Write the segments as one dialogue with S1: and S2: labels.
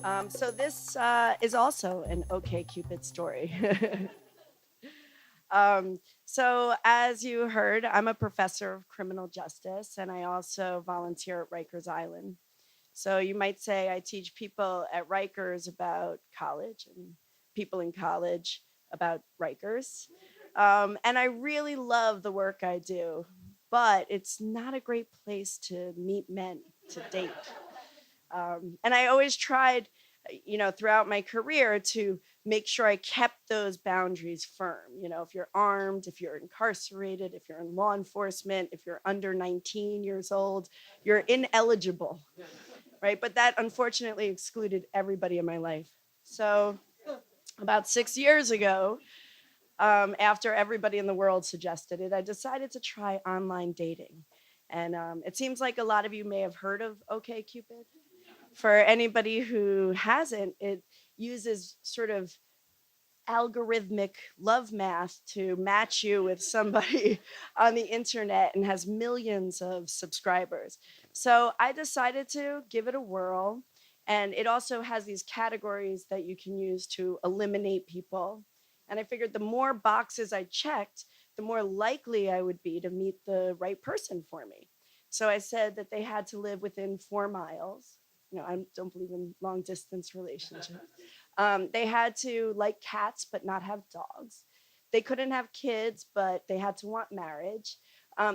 S1: So this is also an OK Cupid story. So as you heard, I'm a professor of criminal justice, and I also volunteer at Rikers Island. So you might say I teach people at Rikers about college and people in college about Rikers. And I really love the work I do, but it's not a great place to meet men to date. And I always tried, throughout my career to make sure I kept those boundaries firm. If you're armed, if you're incarcerated, if you're in law enforcement, if you're under 19 years old, you're ineligible, right? But that unfortunately excluded everybody in my life. So about 6 years ago, after everybody in the world suggested it, I decided to try online dating. And it seems like a lot of you may have heard of OkCupid. For anybody who hasn't, it uses sort of algorithmic love math to match you with somebody on the internet and has millions of subscribers. So I decided to give it a whirl. And it also has these categories that you can use to eliminate people. And I figured the more boxes I checked, the more likely I would be to meet the right person for me. So I said that they had to live within 4 miles. I don't believe in long distance relationships. They had to like cats but not have dogs. They couldn't have kids, but they had to want marriage.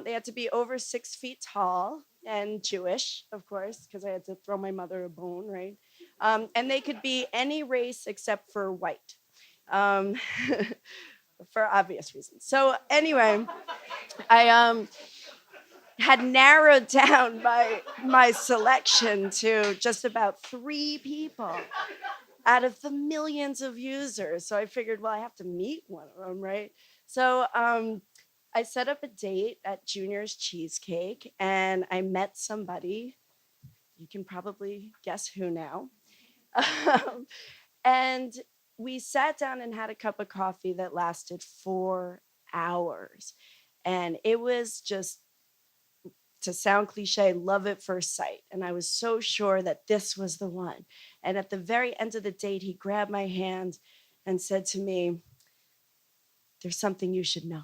S1: They had to be over 6 feet tall and Jewish, of course, because I had to throw my mother a bone, right? And they could be any race except for white, um, for obvious reasons. So anyway, I had narrowed down my selection to just about 3 people out of the millions of users. So I figured, well, I have to meet one of them, right? So I set up a date at Junior's Cheesecake and I met somebody. You can probably guess who now. Um, and we sat down and had a cup of coffee that lasted 4 hours. And it was just, to sound cliche, love at first sight. And I was so sure that this was the one. And at the very end of the date, he grabbed my hand and said to me, "There's something you should know,"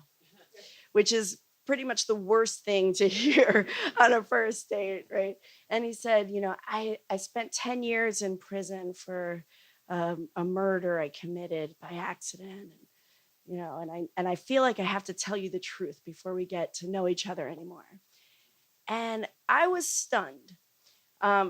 S1: which is pretty much the worst thing to hear on a first date, right? And he said, I spent 10 years in prison for a murder I committed by accident. And I feel like I have to tell you the truth before we get to know each other anymore. And I was stunned.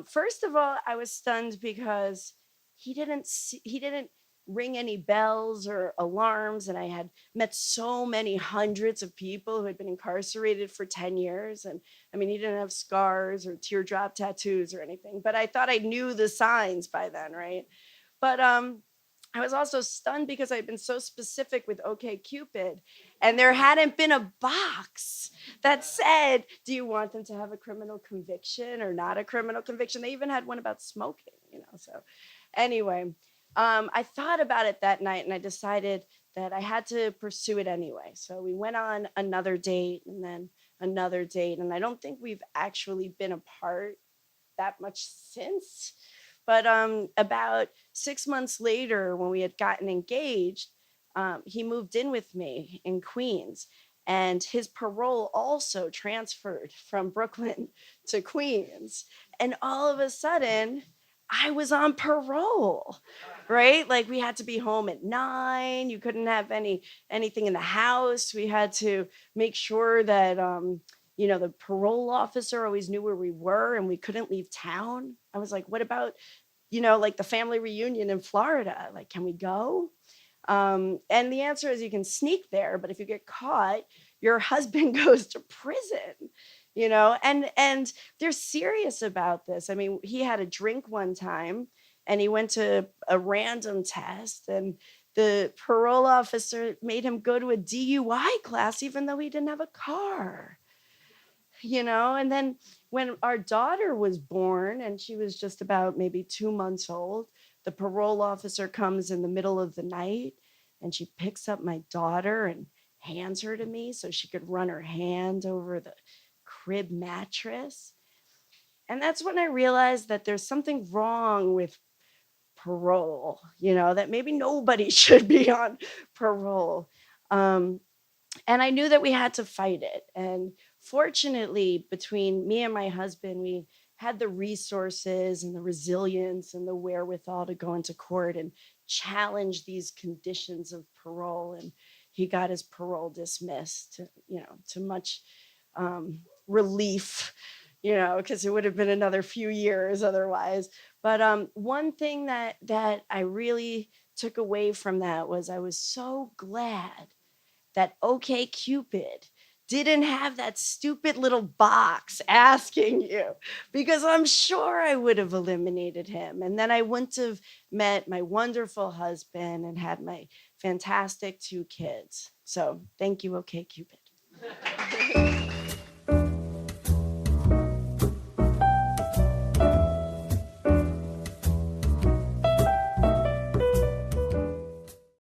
S1: First of all, I was stunned because he didn't ring any bells or alarms, and I had met so many hundreds of people who had been incarcerated for 10 years. And I mean, he didn't have scars or teardrop tattoos or anything, but I thought I knew the signs by then, right? But I was also stunned because I'd been so specific with OkCupid, and there hadn't been a box that said, "Do you want them to have a criminal conviction or not a criminal conviction?" They even had one about smoking. So, anyway, I thought about it that night, and I decided that I had to pursue it anyway. So we went on another date, and then another date, and I don't think we've actually been apart that much since. But about 6 months later, when we had gotten engaged, he moved in with me in Queens. And his parole also transferred from Brooklyn to Queens. And all of a sudden, I was on parole, right? Like we had to be home at 9. You couldn't have anything in the house. We had to make sure that the parole officer always knew where we were and we couldn't leave town. I was like, what about, like the family reunion in Florida? Like, can we go? And the answer is you can sneak there, but if you get caught, your husband goes to prison. And they're serious about this. I mean, he had a drink one time and he went to a random test, and the parole officer made him go to a DUI class even though he didn't have a car. And then when our daughter was born and she was just about maybe 2 months old, the parole officer comes in the middle of the night and she picks up my daughter and hands her to me so she could run her hand over the crib mattress. And that's when I realized that there's something wrong with parole, that maybe nobody should be on parole. Um, and I knew that we had to fight it. And fortunately, between me and my husband, we had the resources and the resilience and the wherewithal to go into court and challenge these conditions of parole. And he got his parole dismissed, to much relief, because it would have been another few years otherwise. But one thing that I really took away from that was I was so glad that OK Cupid didn't have that stupid little box asking you, because I'm sure I would have eliminated him. And then I wouldn't have met my wonderful husband and had my fantastic 2 kids. So thank you, OK Cupid.